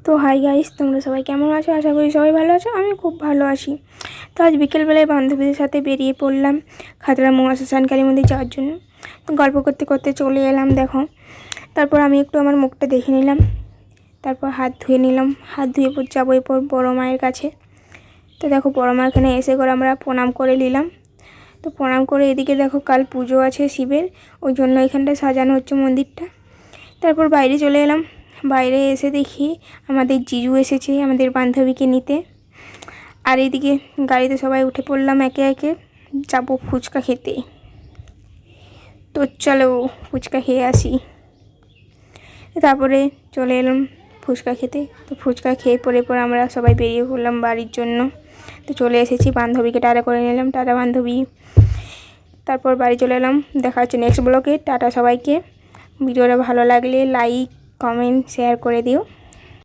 তো hi guys, তোমরা সবাই কেমন আছো? আশা করি সবাই ভালো আছো। আমি খুব ভালো আছি। তো আজ বিকেলবেলায় বান্ধবীদের সাথে বেরিয়ে পড়লাম খাতড়া শ্মশান কালী মন্দির যাওয়ার জন্য। তো গল্প করতে করতে চলে এলাম, দেখো। তারপর আমি একটু আমার মুখটা দেখে নিলাম, তারপর হাত ধুয়ে নিলাম। হাত ধুয়ে যাবো এরপর বড়ো মায়ের কাছে। তো দেখো বড়ো মা এখানে এসে করে আমরা প্রণাম করে নিলাম। তো প্রণাম করে এদিকে দেখো কাল পুজো আছে শিবের, ওই জন্য এখানটা সাজানো হচ্ছে মন্দিরটা। তারপর বাইরে চলে এলাম। বাইরে এসে দেখি আমাদের জিজু এসেছে আমাদের বান্ধবীকে নিতে। আর এইদিকে গাড়িতে সবাই উঠে পড়লাম একে একে, যাব ফুচকা খেতে। তো চলো ফুচকা খেয়ে আসি। তারপরে চলে এলাম ফুচকা খেতে। তো ফুচকা খেয়ে পরে আমরা সবাই বেরিয়ে পড়লাম বাড়ির জন্য। তো চলে এসেছি, বান্ধবীকে টাটা করে নিলাম। টাটা বান্ধবী। তারপর বাড়ি চলে এলাম। দেখা হচ্ছে নেক্সট ব্লগে। টাটা সবাইকে। ভিডিওটা ভালো লাগলে লাইক, কমেন্ট, শেয়ার করে দিও।